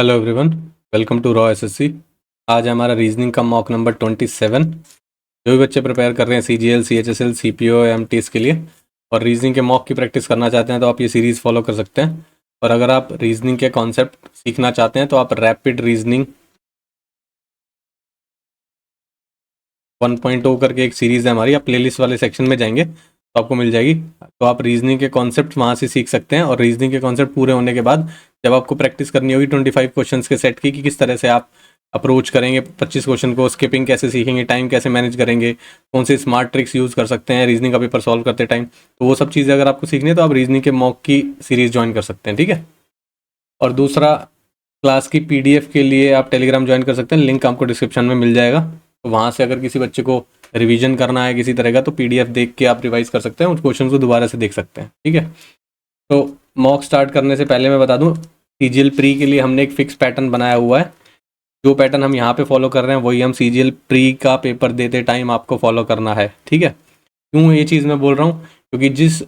Hello everyone, welcome to raw SSC. आज हमारा reasoning का मॉक नंबर 27। जो भी बच्चे प्रिपेयर कर रहे हैं सीजीएल, सीएचएसएल, सीपीओ, एमटीएस के लिए और रीजनिंग के मॉक की प्रैक्टिस करना चाहते हैं तो आप ये सीरीज़ फॉलो कर सकते हैं। और अगर आप रीजनिंग के कॉन्सेप्ट सीखना चाहते हैं तो आप रैपिड रीजनिंग 1.0 करके एक सीरीज़ है हमारी, आप प्लेलिस्ट वाले सेक्शन में जाएंगे तो आपको मिल जाएगी। तो आप रीजनिंग के कॉन्सेप्ट वहाँ से सीख सकते हैं। और रीजनिंग के कॉन्सेप्ट पूरे होने के बाद जब आपको प्रैक्टिस करनी होगी 25 क्वेश्चंस के सेट की कि किस तरह से आप अप्रोच करेंगे 25 क्वेश्चन को, स्किपिंग कैसे सीखेंगे, टाइम कैसे मैनेज करेंगे, कौन से स्मार्ट ट्रिक्स यूज़ कर सकते हैं रीजनिंग का पेपर सॉल्व करते टाइम, तो वो सब चीज़ें अगर आपको सीखनी है तो आप रीजनिंग के मॉक की सीरीज़ ज्वाइन कर सकते हैं। ठीक है। और दूसरा, क्लास की पीडीएफ के लिए आप टेलीग्राम ज्वाइन कर सकते हैं, लिंक आपको डिस्क्रिप्शन में मिल जाएगा। तो वहाँ से अगर किसी बच्चे को रिवीजन करना है किसी तरह का तो पीडीएफ देख के आप रिवाइज कर सकते हैं, उस क्वेश्चन को दोबारा से देख सकते हैं। ठीक है। तो मॉक स्टार्ट करने से पहले मैं बता दूं, सीजीएल प्री के लिए हमने एक फिक्स पैटर्न बनाया हुआ है। जो पैटर्न हम यहाँ पे फॉलो कर रहे हैं वही हम सीजीएल प्री का पेपर देते टाइम आपको फॉलो करना है। ठीक है। क्यों ये चीज़ मैं बोल रहा हूँ, क्योंकि जिस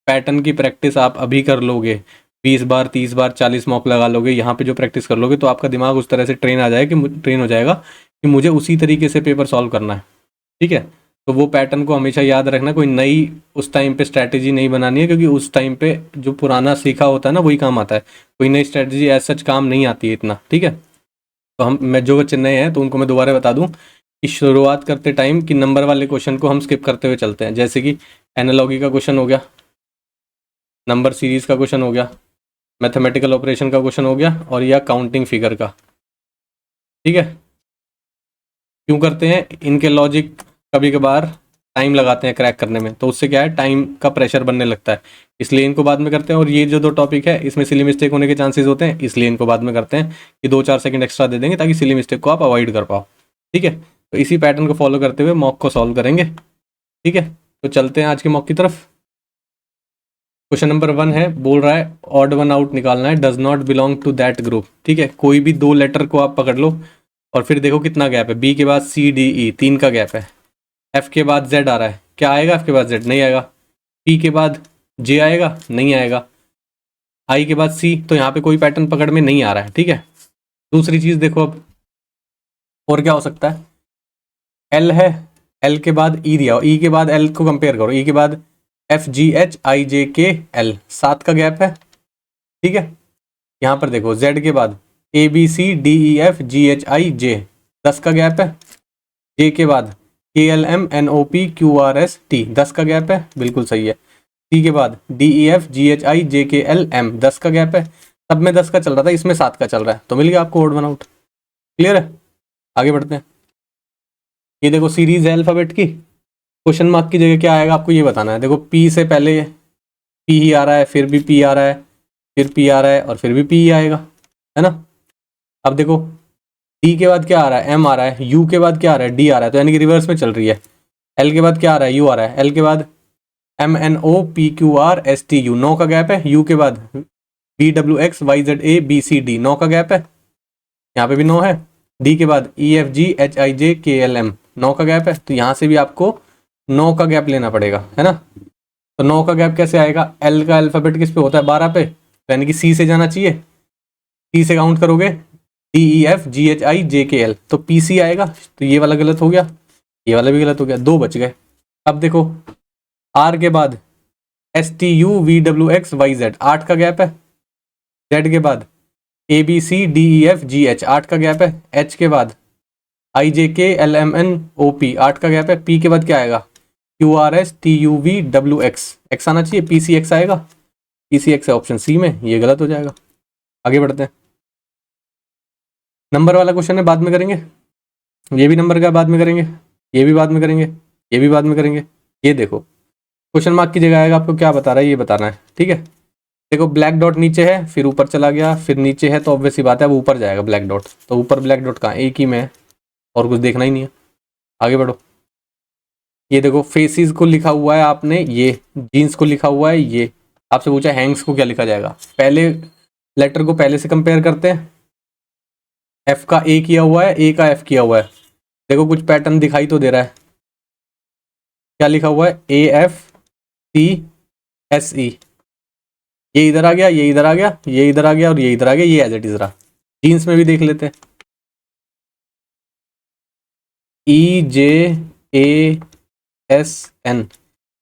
पैटर्न की प्रैक्टिस आप अभी कर लोगे, 20 बार 30 बार 40 मॉक लगा लोगे, यहाँ पे जो प्रैक्टिस कर लोगे तो आपका दिमाग उस तरह से ट्रेन हो जाएगा कि मुझे उसी तरीके से पेपर सॉल्व करना है। ठीक है। तो वो पैटर्न को हमेशा याद रखना, कोई नई उस टाइम पे स्ट्रैटेजी नहीं बनानी है, क्योंकि उस टाइम पे जो पुराना सीखा होता है ना वही काम आता है, कोई नई स्ट्रैटेजी एज सच काम नहीं आती है इतना। ठीक है। तो मैं जो बच्चे नए हैं तो उनको मैं दोबारा बता दूं कि शुरुआत करते टाइम कि नंबर वाले क्वेश्चन को हम स्किप करते हुए चलते हैं, जैसे कि एनालॉगी का क्वेश्चन हो गया, नंबर सीरीज का क्वेश्चन हो गया, मैथमेटिकल ऑपरेशन का क्वेश्चन हो गया और या काउंटिंग फिगर का। ठीक है। क्यों करते हैं, इनके लॉजिक कभी कभार टाइम लगाते हैं क्रैक करने में, तो उससे क्या है टाइम का प्रेशर बनने लगता है, इसलिए इनको बाद में करते हैं। और ये जो दो टॉपिक है इसमें सिली मिस्टेक होने के चांसेस होते हैं, इसलिए इनको बाद में करते हैं कि 2-4 सेकंड एक्स्ट्रा दे देंगे ताकि सिली मिस्टेक को आप अवॉइड कर पाओ। ठीक है। तो इसी पैटर्न को फॉलो करते हुए मॉक को सॉल्व करेंगे। ठीक है। तो चलते हैं आज के मॉक की तरफ। क्वेश्चन नंबर 1 है, बोल रहा है ऑड वन आउट निकालना है, does not belong to that group. ठीक है। कोई भी दो लेटर को आप पकड़ लो और फिर देखो कितना गैप है। बी के बाद सी डी ई 3 का गैप है, एफ के बाद जेड आ रहा है, क्या आएगा एफ के बाद जेड? नहीं आएगा। पी के बाद जे आएगा? नहीं आएगा। आई के बाद सी, तो यहाँ पे कोई पैटर्न पकड़ में नहीं आ रहा है। ठीक है। दूसरी चीज देखो अब, और क्या हो सकता है, एल है, एल के बाद ई दिया, ई के बाद एल को कंपेयर करो, ई के बाद F G H I J K L, 7 का गैप है। ठीक है। यहाँ पर देखो जेड के बाद A B C D E F G H I J, 10 का गैप है। जे के बाद K L M N O P Q R S T, 10 का गैप है, बिल्कुल सही है। सी के बाद D E F G H I J K L M, 10 का गैप है। सब में 10 का चल रहा था, इसमें 7 का चल रहा है, तो मिल गया आपको ओड वन आउट। क्लियर है। आगे बढ़ते हैं। ये देखो सीरीज है अल्फाबेट की, क्वेश्चन मार्क की जगह क्या आएगा आपको ये बताना है। देखो पी से पहले पी ही आ रहा है, फिर भी पी आ रहा है, फिर पी आ रहा है और फिर भी पी ही आएगा, है ना। अब देखो डी के बाद क्या आ रहा है, एम आ रहा है, यू के बाद क्या आ रहा है, डी आ रहा है, तो यानी कि रिवर्स में चल रही है। एल के बाद क्या आ रहा है, यू आ रहा है, एल के बाद M N O P Q R S T U, 9 का गैप है। यू के बाद V W X Y Z A B C D, 9 का गैप है, यहाँ पे भी 9 है। डी के बाद ई F G H I J K L M, 9 का गैप है, तो यहाँ से भी आपको 9 का गैप लेना पड़ेगा, है ना। तो 9 का गैप कैसे आएगा, एल का अल्फाबेट किस पे होता है, 12 पे, तो यानी कि सी से जाना चाहिए। सी से काउंट करोगे D E F G H I J K L, तो पी सी आएगा, तो ये वाला गलत हो गया, ये वाला भी गलत हो गया, 2 बच गए। अब देखो आर के बाद S T U V W X Y Z, 8 का गैप है। जेड के बाद A B C D E F G H, 8 का गैप है। एच के बाद I J K L M N O P, 8 का गैप है। पी के बाद क्या आएगा, Q R S T U V W X, X आना चाहिए, पी सी एक्स आएगा, पी सी एक्स है ऑप्शन सी में, ये गलत हो जाएगा। आगे बढ़ते हैं। नंबर वाला क्वेश्चन है, बाद में करेंगे, ये भी नंबर का बाद में करेंगे, ये भी बाद में करेंगे, ये भी बाद में करेंगे। ये देखो क्वेश्चन मार्क की जगह आएगा, आपको क्या बता रहा है ये बताना है। ठीक है। देखो ब्लैक डॉट नीचे है, फिर ऊपर चला गया, फिर नीचे है, तो ऑब्वियस सी बात है वो ऊपर जाएगा ब्लैक डॉट, तो ऊपर ब्लैक डॉट कहाँ, एक ही में है और कुछ देखना ही नहीं है। आगे बढ़ो। ये देखो फेसिस को लिखा हुआ है आपने, ये जीन्स को लिखा हुआ है, ये आपसे पूछा हैंग्स को क्या लिखा जाएगा। पहले लेटर को पहले से कंपेयर करते हैं, एफ का ए किया हुआ है, ए का एफ किया हुआ है, देखो कुछ पैटर्न दिखाई तो दे रहा है। क्या लिखा हुआ है, A F C S E, ये इधर आ गया, ये इधर आ गया, ये इधर आ गया और ये इधर आ गया, ये एज इट इज रहा। जीन्स में भी देख लेते हैं, EJASN,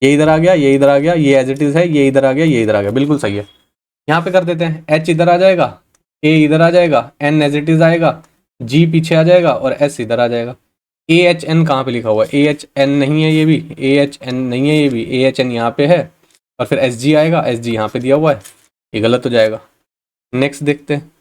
ये इधर आ गया, ये इधर आ गया, ये एज इट इज है, ये इधर आ गया, ये इधर आ गया, बिल्कुल सही है। यहाँ पे कर देते हैं, H इधर आ जाएगा, A इधर आ जाएगा, N एज इट इज आएगा, G पीछे आ जाएगा और S इधर आ जाएगा। AHN कहाँ पे लिखा हुआ है? AHN नहीं है ये भी, AHN नहीं है ये भी, AHN यहाँ पे है और फिर SG आएगा, SG यहाँ पे दिया हुआ है, ये गलत हो जाएगा। नेक्स्ट देखते हैं,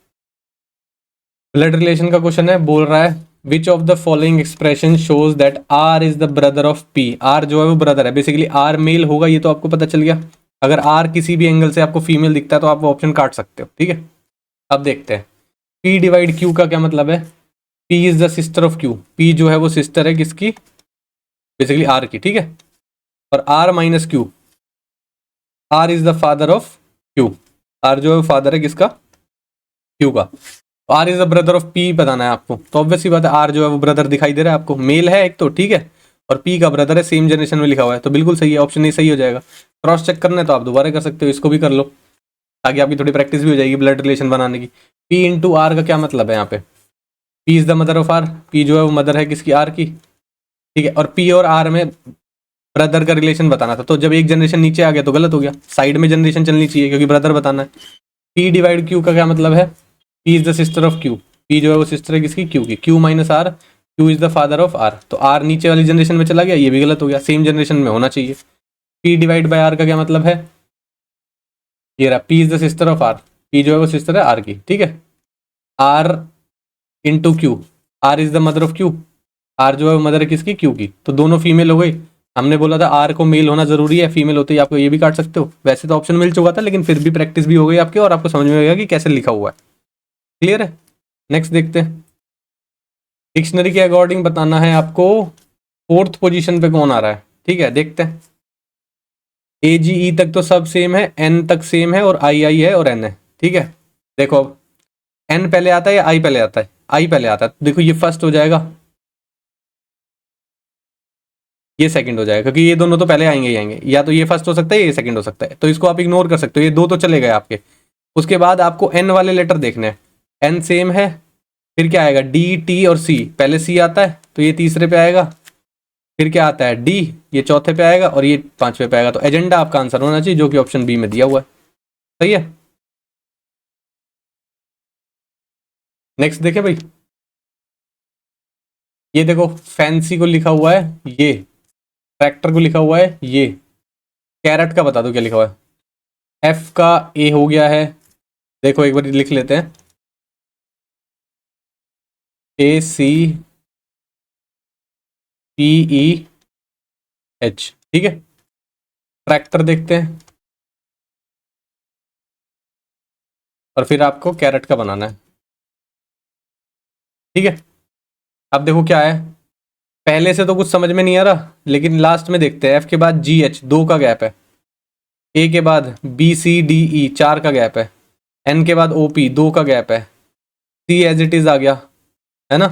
ब्लड रिलेशन का क्वेश्चन है, बोल रहा है which of the following expression shows that R is the brother of P. R जो है वो ब्रदर है, बेसिकली आर मेल होगा, ये तो आपको पता चल गया। अगर आर किसी भी एंगल से आपको फीमेल दिखता है तो आप वो ऑप्शन काट सकते हो, ठीक है। अब देखते हैं पी डिवाइड क्यू का क्या मतलब है। P is the sister of Q, P जो है वो सिस्टर है किसकी? बेसिकली आर की, ठीक है। और R minus Q, R is the father of Q, R जो है फादर है किसका? क्यू का। R is the brother of P बताना है आपको, तो ऑब्वियसली बात है आर जो है वो ब्रदर दिखाई दे रहा है आपको, मेल है एक तो, ठीक है, और पी का ब्रदर है, सेम जनरेशन में लिखा हुआ है, तो बिल्कुल सही है, ऑप्शन ए सही हो जाएगा। क्रॉस चेक करना है तो आप दोबारा कर सकते हो, इसको भी कर लो ताकि आपकी थोड़ी प्रैक्टिस भी हो जाएगी ब्लड रिलेशन बनाने की। पी इंटू आर का क्या मतलब है यहाँ पे? P is the mother of R, P जो है वो मदर है किसकी? आर की, ठीक है। और पी और आर में ब्रदर का रिलेशन बताना था, तो जब एक जनरेशन नीचे आ गया तो गलत हो गया, साइड में जनरेशन चलनी चाहिए क्योंकि ब्रदर बताना है। पी डिवाइड क्यू का क्या मतलब है? P is the sister of Q, P जो है वो सिस्टर है किसकी? क्यू की। Q minus R, Q is the father of R, तो आर नीचे वाली जनरेशन में चला गया, ये भी गलत हो गया, सेम जनरेशन में होना चाहिए। पी डिवाइड बाय आर का क्या मतलब है? ये रहा, P is the sister of R, P जो है वो सिस्टर है आर की, ठीक है। R into Q, R is the mother of Q, R जो है वो मदर है किसकी? क्यू की, तो दोनों फीमेल हो गई। हमने बोला था आर को मेल होना जरूरी है, फीमेल होते ही आपको ये भी काट सकते हो। वैसे तो ऑप्शन मिल चुका था लेकिन फिर भी प्रैक्टिस भी हो गई आपकी और आपको समझ में आएगा कि कैसे लिखा हुआ है। क्लियर है? नेक्स्ट देखते हैं, डिक्शनरी के अकॉर्डिंग बताना है आपको फोर्थ पोजीशन पे कौन आ रहा है, ठीक है। देखते हैं, ए जी ई तक तो सब सेम है, एन तक सेम है और आई आई है और एन है, ठीक है। देखो अब एन पहले आता है या आई पहले आता है? आई पहले आता है, देखो ये फर्स्ट हो जाएगा, ये सेकंड हो जाएगा, क्योंकि ये दोनों तो पहले आएंगे ही आएंगे, या तो ये फर्स्ट हो सकता है ये सेकंड हो सकता है, तो इसको आप इग्नोर कर सकते हो, ये दो तो चले गए आपके। उसके बाद आपको एन वाले लेटर देखने हैं, एन सेम है, फिर क्या आएगा? डी टी और सी, पहले सी आता है तो ये तीसरे पे आएगा, फिर क्या आता है? डी, ये चौथे पे आएगा और ये पांचवे पे आएगा, तो एजेंडा आपका आंसर होना चाहिए जो कि ऑप्शन बी में दिया हुआ है, सही है। नेक्स्ट देखे भाई, ये देखो फैंसी को लिखा हुआ है, ये ट्रैक्टर को लिखा हुआ है, ये कैरेट का बता दो क्या लिखा हुआ है? एफ का ए हो गया है, देखो एक बार लिख लेते हैं, ए सी पी ई एच, ठीक है। ट्रैक्टर देखते हैं और फिर आपको कैरेट का बनाना है, ठीक है। अब देखो क्या है, पहले से तो कुछ समझ में नहीं आ रहा लेकिन लास्ट में देखते हैं, एफ के बाद जी एच, दो का गैप है, ए के बाद बी सी डी ई, चार का गैप है, एन के बाद ओ पी, दो का गैप है, सी एज इट इज आ गया, है ना,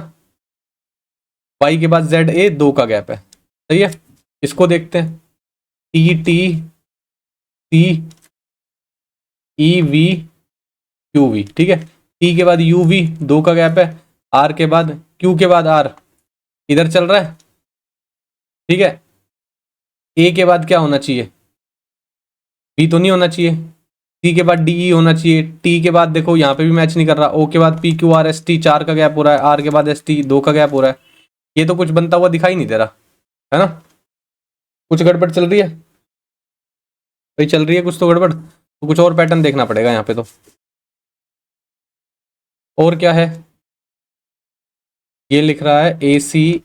वाई के बाद जेड ए, दो का गैप है, सही है। इसको देखते हैं, T T C E V Q V, ठीक है। टी के बाद यू वी, दो का गैप है, आर के बाद क्यू के बाद आर, इधर चल रहा है, ठीक है। ए के बाद क्या होना चाहिए? बी तो नहीं होना चाहिए, सी के बाद डी ई होना चाहिए, टी के बाद देखो यहाँ पे भी मैच नहीं कर रहा, ओ के बाद P Q R S T, चार का गैप हो रहा है, आर के बाद एस टी, दो का गैप हो रहा है, ये तो कुछ बनता हुआ दिखाई नहीं दे रहा है ना, कुछ गड़बड़ चल रही है भाई, चल रही है कुछ तो गड़बड़, तो कुछ और पैटर्न देखना पड़ेगा यहाँ पे तो। और क्या है, ये लिख रहा है ए सी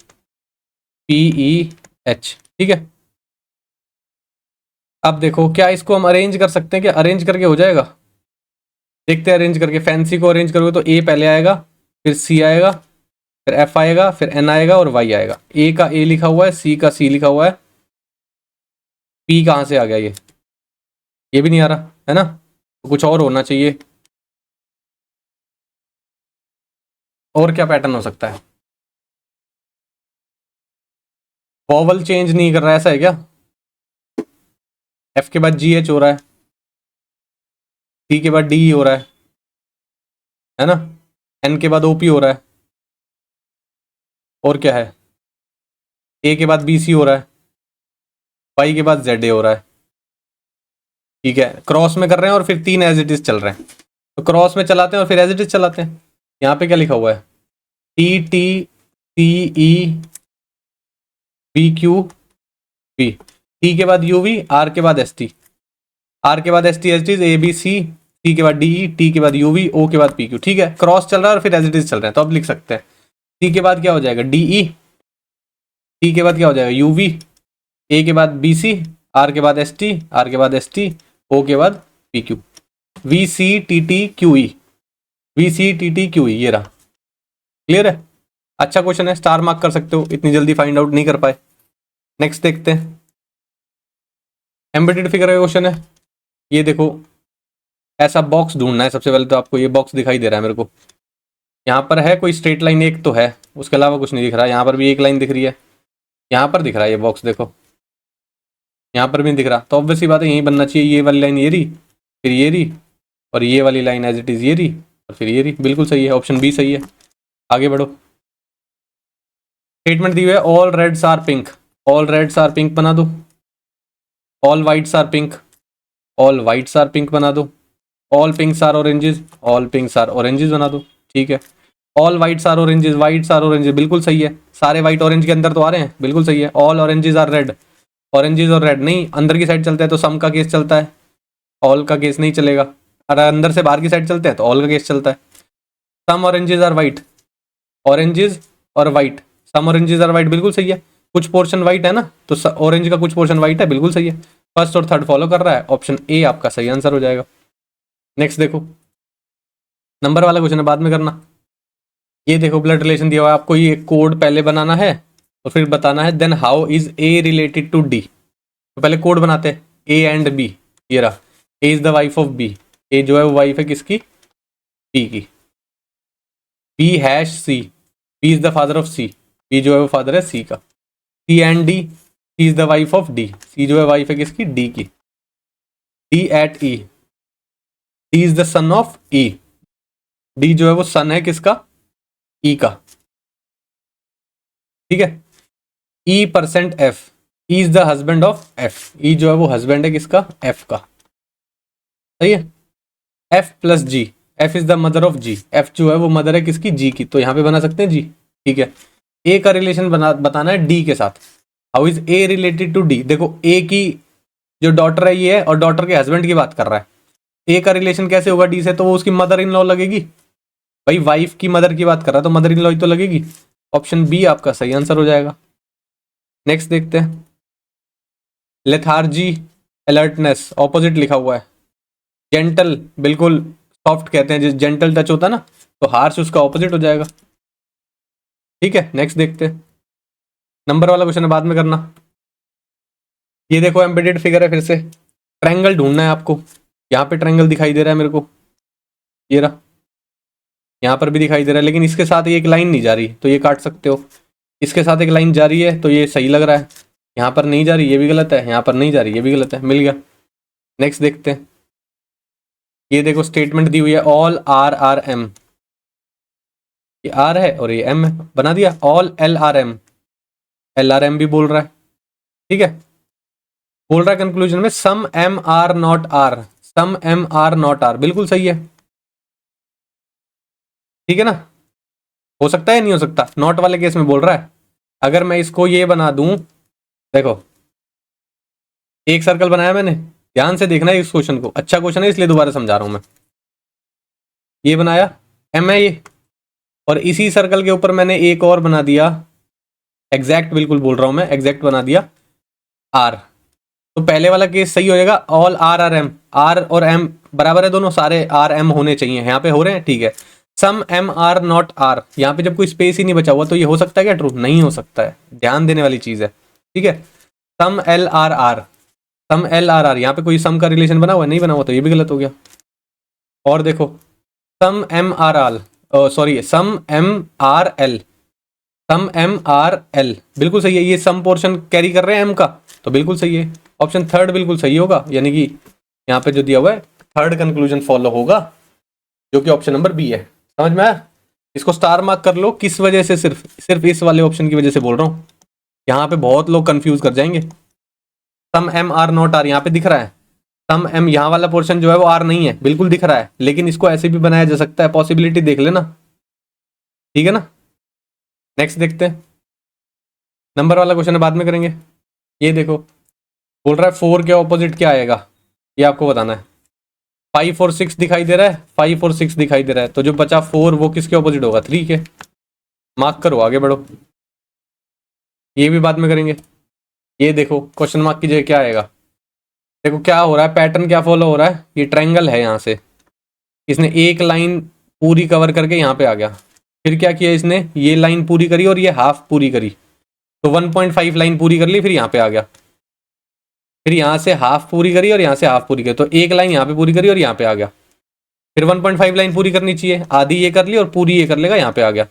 पी ई एच, ठीक है। अब देखो क्या इसको हम अरेंज कर सकते हैं, क्या अरेंज करके हो जाएगा? देखते हैं अरेंज करके, फैंसी को अरेंज करोगे तो ए पहले आएगा, फिर सी आएगा, फिर एफ आएगा, फिर एन आएगा और वाई आएगा। ए का ए लिखा हुआ है, सी का सी लिखा हुआ है, पी कहाँ से आ गया? ये भी नहीं आ रहा है ना, तो कुछ और होना चाहिए। और क्या पैटर्न हो सकता है? वॉवल चेंज नहीं कर रहा है, ऐसा है क्या? एफ के बाद जी एच हो रहा है, सी के बाद डी हो रहा है ना, एन के बाद ओपी हो रहा है, और क्या है, ए के बाद बीसी हो रहा है, वाई के बाद जेड ए हो रहा है। ठीक है, क्रॉस में कर रहे हैं और फिर 3 एज इट इज चल रहे हैं, तो क्रॉस में चलाते हैं और फिर एज इट इज चलाते हैं। यहाँ पे क्या लिखा हुआ है, T T C E B Q B, T के बाद यू वी, आर के बाद एस टी, आर के बाद S T H T, A B C के बाद डी ई, टी के बाद यू वी, ओ के बाद पी क्यू। ठीक है, क्रॉस चल रहा है और फिर एज इट इज चल रहे हैं, तो अब लिख सकते हैं सी के बाद क्या हो जाएगा डी ई, टी के बाद क्या हो जाएगा यू वी, ए के बाद बी सी, आर के बाद एस टी, आर के बाद एस टी, ओ के बाद P Q, V C T T Q E, V C T T Q E, ये रहा। क्लियर है, अच्छा क्वेश्चन है, स्टार मार्क कर सकते हो, इतनी जल्दी फाइंड आउट नहीं कर पाए। नेक्स्ट देखते हैं, एम्बेडेड फिगर का क्वेश्चन है। ये देखो, ऐसा बॉक्स ढूंढना है। सबसे पहले तो आपको ये बॉक्स दिखाई दे रहा है मेरे को, यहाँ पर है कोई स्ट्रेट लाइन एक तो है, उसके अलावा कुछ नहीं दिख रहा। यहाँ पर भी एक लाइन दिख रही है, यहाँ पर दिख रहा है ये बॉक्स, देखो यहाँ पर भी नहीं दिख रहा, तो ऑब्वियस सी बात है यही बनना चाहिए। ये वाली लाइन ये रही, फिर ये रही, और ये वाली लाइन एज इट इज ये रही, और फिर ये रही। बिल्कुल सही है, ऑप्शन बी सही है। आगे बढ़ो, स्टेटमेंट दी हुई है all reds are pink, all reds are pink बना दो, all whites are pink, all whites are pink बना दो, all pinks are oranges, all pinks are oranges बना दो। ठीक है, all whites are oranges, whites are oranges, बिल्कुल सही है। सारे वाइट ऑरेंज के अंदर तो आ रहे हैं, बिल्कुल सही है। All oranges are red, oranges और रेड नहीं, अंदर की साइड चलता है तो सम का केस चलता है, ऑल का केस नहीं चलेगा। अगर अंदर से बाहर की साइड चलते हैं तो ऑल का केस चलता है। Some oranges are white, oranges और white, some oranges are white, बिल्कुल सही है। कुछ पोर्शन वाइट है ना, तो ऑरेंज का कुछ पोर्शन वाइट है, बिल्कुल सही है। फर्स्ट और थर्ड फॉलो कर रहा है, ऑप्शन ए आपका सही आंसर हो जाएगा। नेक्स्ट देखो, नंबर वाला क्वेश्चन है, बाद में करना। ये देखो, ब्लड रिलेशन दिया हुआ है आपको, ये कोड पहले बनाना है और फिर बताना है then how is A related to D. तो पहले कोड बनाते हैं, ए एंड बी। ये रहा, A is the wife of B, A जो है वो वाइफ है किसकी, बी की। B hash C, B is the father of C, B जो है वो फादर है सी का। C and D, C is the wife of D, C जो है वाइफ है किसकी, डी की। D at E, D is the son of E, D जो है वो सन है किसका, ई का। ठीक है, E percent F, E is the husband of F, E जो है वो हस्बैंड है किसका, एफ का। सही है, F plus G, F is the mother of G, F जो है वो मदर है किसकी, जी की, तो यहाँ पे बना सकते हैं जी। ठीक है, ए का रिलेशन बताना है डी के साथ। How is A related to D, देखो ए की जो डॉटर है ये है, और डॉटर के हस्बैंड की बात कर रहा है। ए का रिलेशन कैसे होगा डी से, तो वो उसकी मदर इन लॉ लगेगी भाई, वाइफ की मदर की बात कर रहा है तो मदर इन लॉ ही तो लगेगी। ऑप्शन बी आपका सही आंसर हो जाएगा। नेक्स्ट देखते हैं, लेथार्जी, अलर्टनेस, ऑपोजिट लिखा हुआ है। जेंटल, बिल्कुल सॉफ्ट कहते हैं, जिस जेंटल टच होता है ना, तो हार्श उसका ऑपोजिट हो जाएगा। ठीक है, नेक्स्ट देखते हैं, नंबर वाला क्वेश्चन है, बाद में करना। ये देखो, एम्बेडेड फिगर है, फिर से ट्रायंगल ढूंढना है आपको। यहाँ पे ट्रायंगल दिखाई दे रहा है मेरे को, ये रहा, यहाँ पर भी दिखाई दे रहा है, लेकिन इसके साथ एक लाइन नहीं जा रही, तो ये काट सकते हो। इसके साथ एक लाइन जा रही है तो ये सही लग रहा है, यहाँ पर नहीं जा रही, ये भी गलत है, यहाँ पर नहीं जा रही, ये भी गलत है, मिल गया। नेक्स्ट देखते हैं, ये देखो स्टेटमेंट दी हुई है ऑल आर आर एम, ये आर है और ये एम है, बना दिया। All L are M, L are M भी बोल रहा है। ठीक है, बोल रहा है कंक्लूजन में some M are not R, some M are not R, बिल्कुल सही है। ठीक है ना, हो सकता है नहीं हो सकता, नॉट वाले केस में बोल रहा है। अगर मैं इसको ये बना दूं, देखो एक सर्कल बनाया मैंने, ध्यान से देखना है इस क्वेश्चन को, अच्छा क्वेश्चन है इसलिए दोबारा समझा रहा हूं मैं। ये बनाया, एम है ये, और इसी सर्कल के ऊपर मैंने एक और बना दिया, एग्जैक्ट बिल्कुल बोल रहा हूं मैं, एग्जैक्ट बना दिया आर। तो पहले वाला केस सही हो जाएगा, all R are M, R और एम बराबर है दोनों, सारे आर एम होने चाहिए, यहाँ पे हो रहे हैं। ठीक है, सम एम आर नॉट आर, यहाँ पे जब कोई स्पेस ही नहीं बचा हुआ तो ये हो सकता है क्या ट्रू, नहीं हो सकता है, ध्यान देने वाली चीज है। ठीक है, some L are R, some L are R, यहाँ पे कोई सम का रिलेशन बना हुआ नहीं बना हुआ, तो ये भी गलत हो गया। और देखो, some M are all, sorry some M are L, some M are L, बिल्कुल सही है, ये सम पोर्शन कैरी कर रहे हैं एम का, तो बिल्कुल सही है। ऑप्शन थर्ड बिल्कुल सही होगा, यानी कि यहाँ पे जो दिया हुआ है थर्ड कंक्लूजन फॉलो होगा, जो कि ऑप्शन नंबर बी है। समझ में आया? इसको स्टार मार्क कर लो, किस वजह से, सिर्फ इस वाले ऑप्शन की वजह से बोल रहा हूँ। यहाँ पे बहुत लोग कंफ्यूज कर जाएंगे। सम एम आर नॉट आर, यहाँ पे दिख रहा है सम एम, यहाँ वाला पोर्शन जो है वो आर नहीं है, बिल्कुल दिख रहा है, लेकिन इसको ऐसे भी बनाया जा सकता है, पॉसिबिलिटी देख लेना, ठीक है ना। नेक्स्ट देखते हैं, नंबर वाला क्वेश्चन बाद में करेंगे। ये देखो बोल रहा है 4 के ऑपोजिट क्या आएगा, ये आपको बताना है। 5 और 6 दिखाई दे रहा है, 5 और 6 दिखाई दे रहा है, तो जो बचा 4 वो किसके ऑपोजिट होगा, 3 के। मार्क करो, आगे बढ़ो, ये भी बाद में करेंगे। ये देखो क्वेश्चन मार्क कीजिए क्या आएगा। देखो क्या हो रहा है, पैटर्न क्या फॉलो हो रहा है, ये ट्रायंगल है, यहाँ से इसने एक लाइन पूरी कवर करके यहाँ पे आ गया, फिर क्या किया इसने, ये लाइन पूरी करी और ये हाफ पूरी करी, तो 1.5 लाइन पूरी कर ली, फिर यहाँ पे आ गया, फिर यहाँ से हाफ पूरी करी और यहाँ से हाफ पूरी करी, तो एक लाइन यहाँ पे पूरी करी और यहाँ पे आ गया, फिर 1.5 लाइन पूरी करनी चाहिए, आधी ये कर ली और पूरी ये कर लेगा, यहाँ पे आ गया,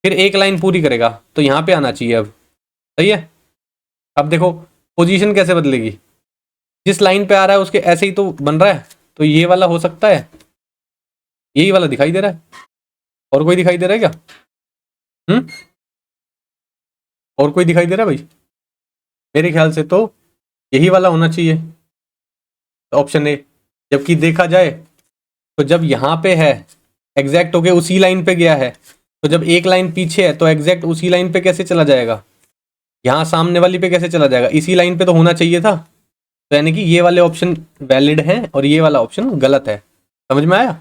फिर एक लाइन पूरी करेगा तो यहाँ पे आना चाहिए, अब सही है। अब देखो पोजीशन कैसे बदलेगी, जिस लाइन पे आ रहा है उसके ऐसे ही तो बन रहा है, तो ये वाला हो सकता है, यही वाला दिखाई दे रहा है, और कोई दिखाई दे रहा है क्या, और कोई दिखाई दे रहा है भाई, मेरे ख्याल से तो यही वाला होना चाहिए, ऑप्शन ए। जबकि देखा जाए तो जब यहाँ पे है एग्जैक्ट होके उसी लाइन पे गया है, तो जब एक लाइन पीछे है तो एग्जैक्ट उसी लाइन पे कैसे चला जाएगा, यहाँ सामने वाली पे कैसे चला जाएगा, इसी लाइन पे तो होना चाहिए था, तो यानी कि ये वाले ऑप्शन वैलिड हैं और ये वाला ऑप्शन गलत है। समझ में आया,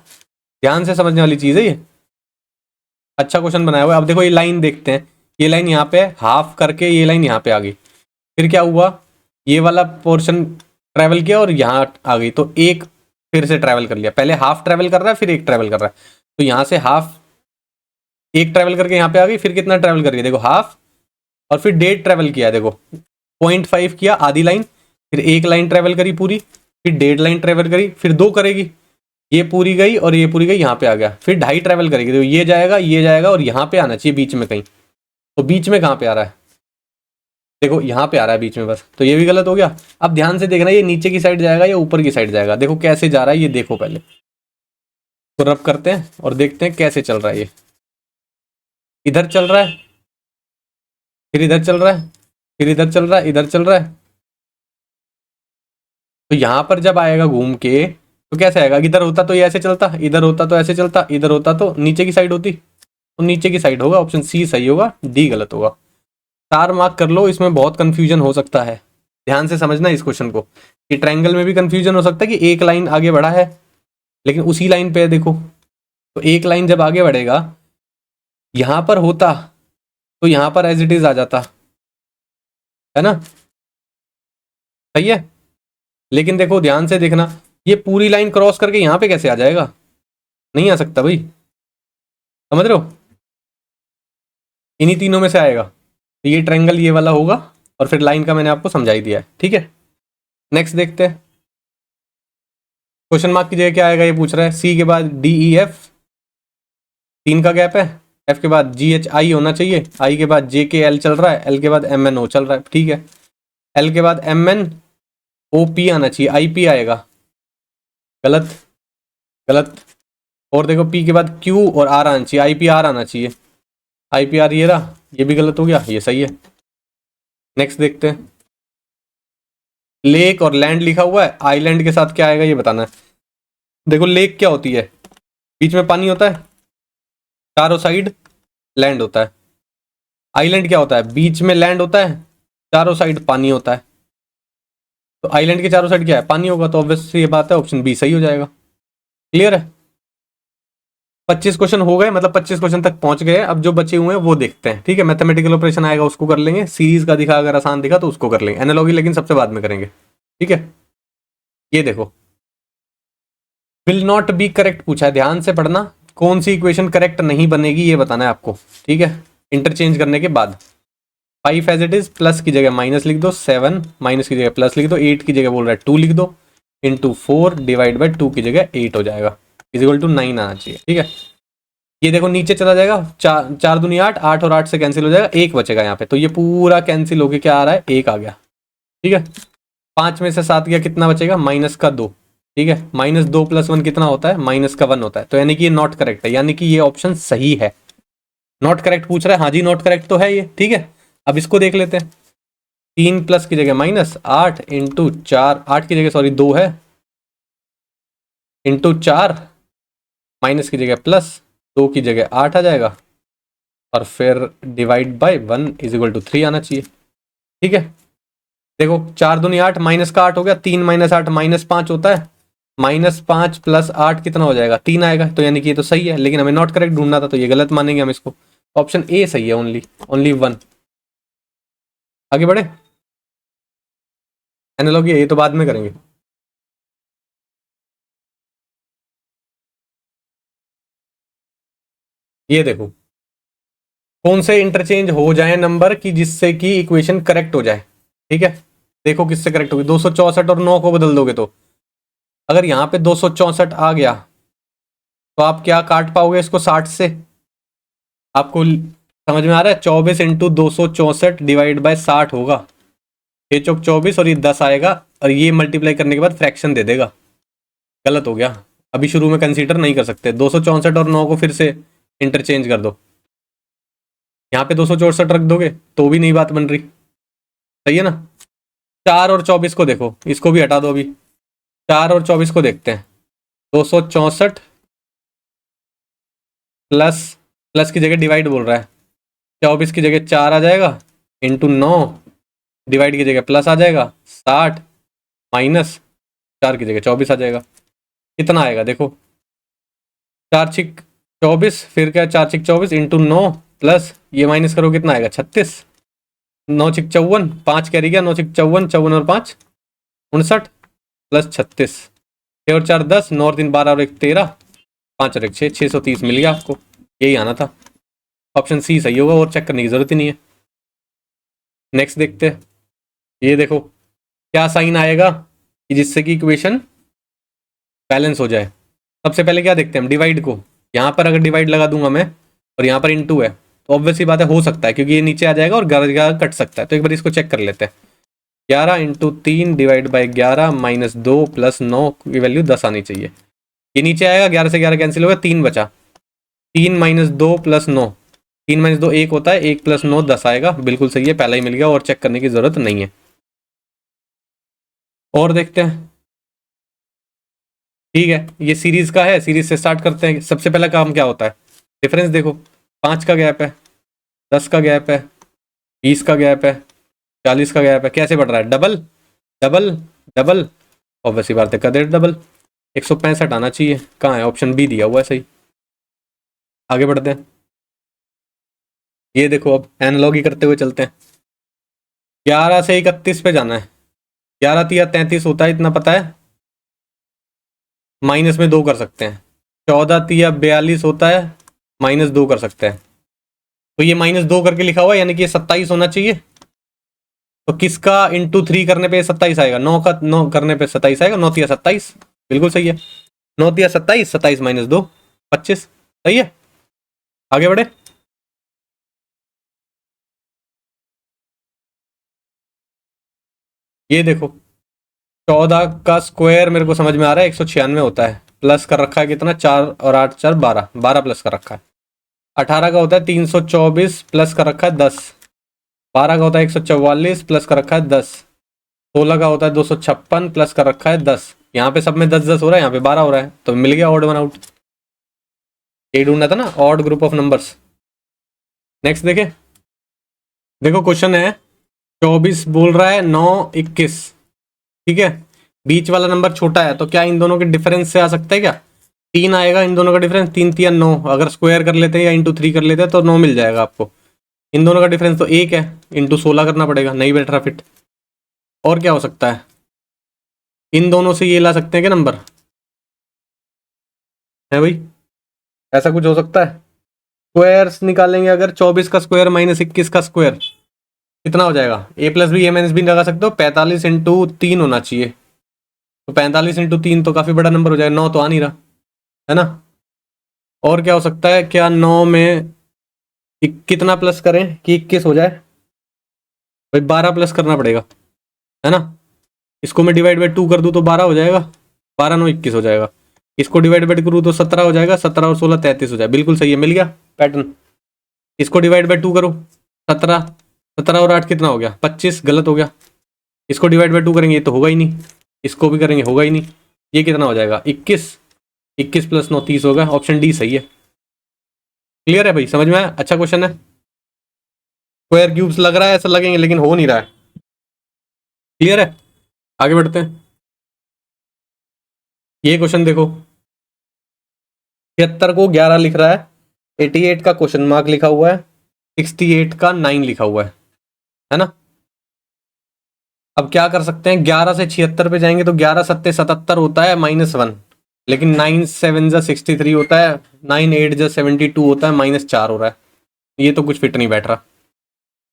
ध्यान से समझने वाली चीज़ है ये, अच्छा क्वेश्चन बनाया हुआ है। अब देखो ये लाइन देखते हैं, ये लाइन यहाँ पे हाफ करके ये लाइन यहाँ पे आ गई, फिर क्या हुआ, ये वाला पोर्शन ट्रैवल किया और यहाँ आ गई, तो एक फिर से ट्रैवल कर लिया, पहले हाफ ट्रैवल कर रहा है फिर एक ट्रैवल कर रहा है, तो यहाँ से हाफ एक ट्रैवल करके यहाँ पे आ गई, फिर कितना ट्रैवल कर गया देखो हाफ, और फिर 1.5 ट्रैवल किया, देखो 0.5 किया आधी लाइन, फिर एक लाइन ट्रैवल करी पूरी, फिर 1.5 लाइन ट्रैवल करी, फिर 2 करेगी, ये पूरी गई और ये पूरी गई, यहाँ पे आ गया, फिर 2.5 ट्रैवल करेगी, तो ये जाएगा और यहाँ पे आना चाहिए बीच में कहीं, तो बीच में कहाँ पे आ रहा है, देखो यहाँ पे आ रहा है बीच में बस, तो ये भी गलत हो गया। अब ध्यान से देखना, ये नीचे की साइड जाएगा या ऊपर की साइड जाएगा, देखो कैसे जा रहा है ये देखो, पहले तो रब करते हैं और देखते हैं कैसे चल रहा है, ये इधर चल रहा है, फिर इधर चल रहा है, फिर इधर चल रहा है, इधर चल रहा है, तो यहाँ पर जब आएगा घूम के तो कैसे आएगा, इधर होता तो ये ऐसे चलता, इधर होता तो ऐसे चलता, इधर होता तो नीचे की साइड होती, तो नीचे की साइड होगा, ऑप्शन सी सही होगा, डी गलत होगा। स्टार मार्क कर लो, इसमें बहुत कंफ्यूजन हो सकता है, ध्यान से समझना इस क्वेश्चन को, कि ट्रायंगल में भी कंफ्यूजन हो सकता है कि एक लाइन आगे बढ़ा है लेकिन उसी लाइन पे है, देखो तो एक लाइन जब आगे बढ़ेगा यहाँ पर होता तो यहाँ पर एज इट इज आ जाता है ना, सही है। लेकिन देखो ध्यान से देखना, ये पूरी लाइन क्रॉस करके यहाँ पे कैसे आ जाएगा, नहीं आ सकता भाई, समझ रहे हो, इन्हीं तीनों में से आएगा, तो ये ट्रायंगल ये वाला होगा, और फिर लाइन का मैंने आपको समझा ही दिया है, ठीक है। नेक्स्ट देखते हैं, क्वेश्चन मार्क की जगह क्या आएगा, ये पूछ रहा है, सी के बाद डी ई एफ 3 का गैप है, एफ के बाद जी एच आई होना चाहिए, आई के बाद जे के एल चल रहा है, एल के बाद एम एन ओ चल रहा है, ठीक है, एल के बाद एम एन ओ पी आना चाहिए, आई पी आएगा, गलत गलत, और देखो पी के बाद क्यू और आर आना चाहिए, आई पी आर आना चाहिए, आई पी आर ये रहा, ये भी गलत हो गया, ये सही है। नेक्स्ट देखते हैं, लेक और लैंड लिखा हुआ है, आइलैंड के साथ क्या आएगा ये बताना है। देखो लेक क्या होती है, बीच में पानी होता है, चारों साइड लैंड होता है, आइलैंड क्या होता है, बीच में लैंड होता है, चारों साइड पानी होता है, तो आइलैंड के चारों साइड क्या है, पानी होगा, तो ऑब्वियसली ये बात है ऑप्शन बी सही हो जाएगा। क्लियर है, 25 क्वेश्चन हो गए, मतलब 25 क्वेश्चन तक पहुंच गए, अब जो बचे हुए हैं वो देखते हैं, ठीक है। मैथमेटिकल ऑपरेशन आएगा उसको कर लेंगे, सीरीज का दिखा अगर आसान दिखा तो उसको कर लेंगे, एनालॉजी लेकिन सबसे बाद में करेंगे, ठीक है। ये देखो विल नॉट बी करेक्ट पूछा है, ध्यान से पढ़ना, कौन सी इक्वेशन करेक्ट नहीं बनेगी ये बताना है आपको, ठीक है। इंटरचेंज करने के बाद 5 एज इट इज, प्लस की जगह माइनस लिख दो, 7 माइनस की जगह प्लस लिख दो, 8 की जगह बोल रहा है 2 लिख दो, इंटू 4 डिवाइड बाई 2 की जगह 8 हो जाएगा, इजिकल टू 9 आना चाहिए, ठीक है। ये देखो नीचे चला जाएगा, 4 दूनी 8, 8 और 8 से कैंसिल हो जाएगा, 1 बचेगा यहाँ पे, तो ये पूरा कैंसिल होके क्या आ रहा है, 1 आ गया, ठीक है। 5 में से 7 गया, कितना बचेगा, -2, ठीक है, -2 + 1 कितना होता है? -1 होता है। तो यानी कि ये नॉट करेक्ट है, यानी कि ये ऑप्शन सही है। नॉट करेक्ट पूछ रहा है, हाँ जी नॉट करेक्ट तो है ये। ठीक है, अब इसको देख लेते हैं। 3 प्लस की जगह -8 इंटू 4, 8 की जगह सॉरी 2 है, इंटू 4, माइनस की जगह प्लस, 2 की जगह 8 आ जाएगा, और फिर डिवाइड बाय 1 = 3 आना चाहिए। ठीक है, देखो 4 दूनी 8, माइनस का 8 हो गया, 3 - 8 -5 होता है, -5 + 8 कितना हो जाएगा? 3 आएगा। तो यानी कि ये तो सही है, लेकिन हमें नॉट करेक्ट ढूंढना था, तो ये गलत मानेंगे हम इसको। ऑप्शन ए सही है, ओनली ओनली 1। आगे बढ़े, एनालॉजी ये तो बाद में करेंगे। ये देखो, कौन से इंटरचेंज हो जाए नंबर की जिससे कि इक्वेशन करेक्ट हो जाए। ठीक है, देखो किससे करेक्ट होगी। 264 और 9 को बदल दोगे तो, अगर यहाँ पे 264 आ गया तो आप क्या काट पाओगे इसको 60 से? आपको समझ में आ रहा है? 24 इंटू 264 डिवाइड बाय 60 होगा। 6 चौक 24 और ये 10 आएगा, और ये मल्टीप्लाई करने के बाद फ्रैक्शन दे देगा। गलत हो गया, अभी शुरू में कंसीडर नहीं कर सकते। 264 और 9 को फिर से इंटरचेंज कर दो, यहाँ पे 264 रख दोगे तो भी नहीं बात बन रही। सही है ना? 4 और 24 को देखो, इसको भी हटा दो अभी। 4 और 24 को देखते हैं। 264 प्लस, प्लस की जगह डिवाइड बोल रहा है, 24 की जगह 4 आ जाएगा, इंटू 9, डिवाइड की जगह प्लस आ जाएगा 60, माइनस 4 की जगह 24 आ जाएगा। कितना आएगा देखो, 4 छिक 24, फिर क्या 4 छिक 24 इंटू 9, प्लस ये माइनस करो कितना आएगा 36, 9 छिक 54, 5 कैरी गया, 9 छिक 54, 54 और 5 59, प्लस 36, 6 और 4 10, 9 और 3 12 और 1 13, 5 और 1 6, 630 मिल गया आपको। यही आना था, ऑप्शन सी सही होगा, और चेक करने की जरूरत ही नहीं है। नेक्स्ट देखते हैं। ये देखो क्या साइन आएगा कि जिससे कि इक्वेशन बैलेंस हो जाए। सबसे पहले क्या देखते हैं हम, डिवाइड को। यहाँ पर अगर डिवाइड लगा दूंगा मैं और यहाँ पर इंटू है, तो ऑब्वियसली बात है, हो सकता है क्योंकि ये नीचे आ जाएगा और 11 कट सकता है। तो एक बार इसको चेक कर लेते हैं। 11 इंटू 3 डिवाइड बाई 11 -2 + 9 की वैल्यू 10 आनी चाहिए। ये नीचे आएगा, 11 से 11 कैंसिल हो गया, 3 बचा। 3 - 2 + 9, 3 - 2 1 होता है, 1 + 9 10 आएगा। बिल्कुल सही है, पहला ही मिल गया और चेक करने की जरूरत नहीं है। और देखते हैं। ठीक है, ये सीरीज का है, सीरीज से स्टार्ट करते हैं। सबसे पहला काम क्या होता है, डिफरेंस देखो। 5 का गैप है, 10 का गैप है, 20 का गैप है, 40 का गैप है। कैसे बढ़ रहा है? डबल डबल डबल, ऑब्वियसली बात है, कर डबल। 165 आना चाहिए, कहाँ है? ऑप्शन बी दिया हुआ है सही। आगे बढ़ते हैं। ये देखो, अब एनालॉगी करते हुए चलते हैं। 11 से 31 पे जाना है। 11 तिया 33 होता है, इतना पता है। माइनस में 2 कर सकते हैं। 14 तिया 42 होता है, -2 कर सकते हैं। तो ये -2 करके लिखा हुआ है, यानी कि ये 27 होना चाहिए। तो किसका इंटू 3 करने पे 27 आएगा? 9 का 9 करने पे 27 आएगा। 9 तिया 27, बिल्कुल सही है। 9 तिया 27, 27 - 2 25, सही है। आगे बढ़े। ये देखो, 14 का स्क्वायर मेरे को समझ में आ रहा है 196 होता है। प्लस कर रखा है कितना? 4 और 8 4 12, 12 प्लस कर रखा है। 18 का होता है 324, प्लस कर रखा है 10। 12 का होता है 144, प्लस कर रखा है 10। 16 का होता है 256, प्लस कर रखा है 10। यहाँ पे सब में 10 10 हो रहा है, यहाँ पे 12 हो रहा है, तो मिल गया ऑड वन आउट। ये ढूंढना था ना, odd group of numbers. Next देखे। देखो क्वेश्चन है, 24 बोल रहा है 9 21। ठीक है, बीच वाला नंबर छोटा है, तो क्या इन दोनों के डिफरेंस से आ सकता है क्या? 3 आएगा इन दोनों का डिफरेंस, 3 3 9। अगर स्क्वायर कर लेते हैं या इंटू 3 कर लेते हैं तो 9 मिल जाएगा आपको। इन दोनों का डिफरेंस तो 1 है, इंटू 16 करना पड़ेगा, नहीं बैठ रहा फिट। और क्या हो सकता है? इन दोनों से ये ला सकते हैं क्या नंबर? है भाई, ऐसा कुछ हो सकता है। स्क्वायर्स निकालेंगे अगर, 24 का स्क्वायर -21 का स्क्वायर कितना हो जाएगा? a + b a - b लगा सकते हो। 45 इंटू 3 होना चाहिए, तो 45 इंटू 3 तो काफी बड़ा नंबर हो जाएगा। 9 तो आ नहीं रहा है ना। और क्या हो सकता है? क्या 9 में कितना प्लस करें कि 21 हो जाए? भाई 12 प्लस करना पड़ेगा, है ना। इसको मैं डिवाइड बाई 2 कर दूं तो 12 हो जाएगा। 12 9 21 हो जाएगा। इसको डिवाइड करूँ तो 17 हो जाएगा, 17 और 16 33 हो जाएगा। बिल्कुल सही है, मिल गया पैटर्न। इसको डिवाइड बाई 2 करो, 17, 17 और 8 कितना हो गया 25, गलत हो गया। इसको डिवाइड बाई 2 करेंगे ये तो होगा ही नहीं, इसको भी करेंगे होगा ही नहीं। ये कितना हो जाएगा 21, 21 + 9 30 होगा। ऑप्शन डी सही है। क्लियर है भाई, समझ में आया? अच्छा क्वेश्चन है। स्क्वायर क्यूब्स लग रहा है ऐसा लगेंगे, लेकिन हो नहीं रहा है। क्लियर है, आगे बढ़ते हैं। ये क्वेश्चन देखो, 76 को 11 लिख रहा है, 88 का क्वेश्चन मार्क लिखा हुआ है, 68 का 9 लिखा हुआ है ना। अब क्या कर सकते हैं, 11 से 76 पे जाएंगे तो 11 सत्ते 77 होता है -1, लेकिन 9 7 जा 63 होता है, 9 8 जा 72 होता है, -4 हो रहा है। ये तो कुछ फिट नहीं बैठ रहा।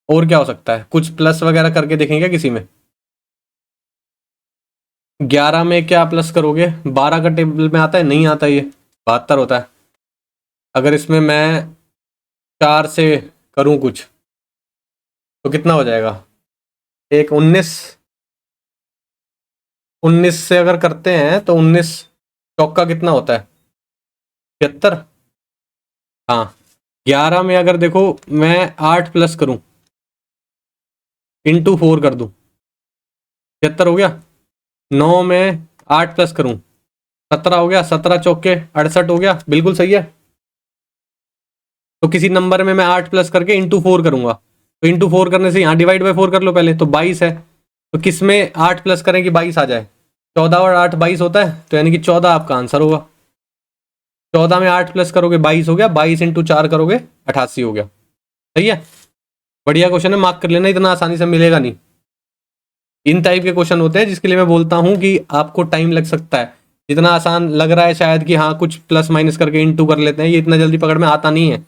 और क्या हो सकता है, कुछ प्लस वगैरह करके देखेंगे किसी में। 11 में क्या प्लस करोगे, 12 का टेबल में आता है, नहीं आता, ये 72 होता है। अगर इसमें मैं 4 से करूं कुछ तो कितना हो जाएगा, एक 19, 19 से अगर करते हैं तो 19 चौका कितना होता है 76। हाँ, 11 में अगर देखो मैं 8 प्लस करूं, इंटू 4 कर दूं, 76 हो गया। 9 में 8 प्लस करूं, 17 हो गया, 17 चौके 68 हो गया। बिल्कुल सही है। तो किसी नंबर में मैं 8 प्लस करके इंटू 4 करूंगा, तो इंटू 4 करने से यहाँ डिवाइड बाई 4 कर लो पहले, तो 22 है। तो किस में 8 प्लस करें कि 22 आ जाए, 14 और 8 22 होता है, तो यानी कि 14 आपका आंसर होगा। 14 में 8 प्लस करोगे 22 हो गया, 22 इंटू 4 करोगे 88 हो गया। सही है, बढ़िया क्वेश्चन है, मार्क कर लेना, इतना आसानी से मिलेगा नहीं। इन टाइप के क्वेश्चन होते हैं जिसके लिए मैं बोलता हूं कि आपको टाइम लग सकता है। जितना आसान लग रहा है शायद कि हाँ कुछ प्लस माइनस करके इंटू कर लेते हैं, ये इतना जल्दी पकड़ में आता नहीं है।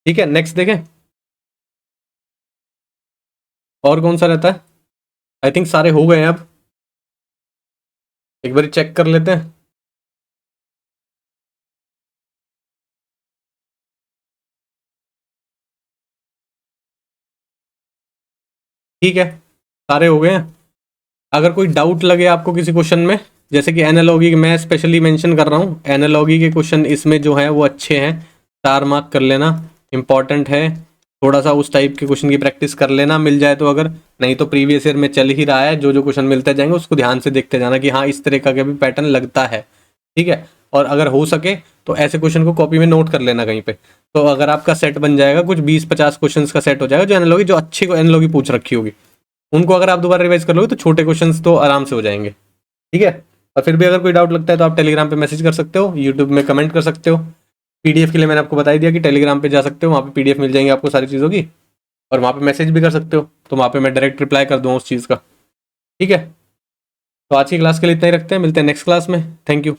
ठीक है, नेक्स्ट देखें। और कौन सा रहता है, आई थिंक सारे हो गए हैं। अब एक बार चेक कर लेते हैं। ठीक है, सारे हो गए हैं। अगर कोई डाउट लगे आपको किसी क्वेश्चन में, जैसे कि एनालॉगी, मैं स्पेशली मेंशन कर रहा हूँ, एनालॉगी के क्वेश्चन इसमें जो है वो अच्छे हैं, 4 मार्क कर लेना, इंपॉर्टेंट है। थोड़ा सा उस टाइप के क्वेश्चन की प्रैक्टिस कर लेना, मिल जाए तो, अगर नहीं तो प्रीवियस ईयर में चल ही रहा है, जो जो क्वेश्चन मिलते जाएंगे उसको ध्यान से देखते जाना कि हाँ इस तरह का भी पैटर्न लगता है। ठीक है, और अगर हो सके तो ऐसे क्वेश्चन को कॉपी में नोट कर लेना कहीं पे, तो अगर आपका सेट बन जाएगा, कुछ 20-50 क्वेश्चन का सेट हो जाएगा, जो एनालॉगी, जो अच्छी एनालॉगी पूछ रखी होगी, उनको अगर आप दोबारा रिवाइज कर लोगे तो छोटे क्वेश्चंस तो आराम से हो जाएंगे। ठीक है, और फिर भी अगर कोई डाउट लगता है तो आप टेलीग्राम पे मैसेज कर सकते हो, यूट्यूब में कमेंट कर सकते हो। पीडीएफ के लिए मैंने आपको बता ही दिया कि टेलीग्राम पे जा सकते हो, वहाँ पे पीडीएफ मिल जाएंगे आपको सारी चीज़ों की, और वहाँ पे मैसेज भी कर सकते हो, तो वहाँ पे मैं डायरेक्ट रिप्लाई कर दूँगा उस चीज़ का। ठीक है, तो आज की क्लास के लिए इतना ही रखते हैं, मिलते हैं नेक्स्ट क्लास में। Thank you.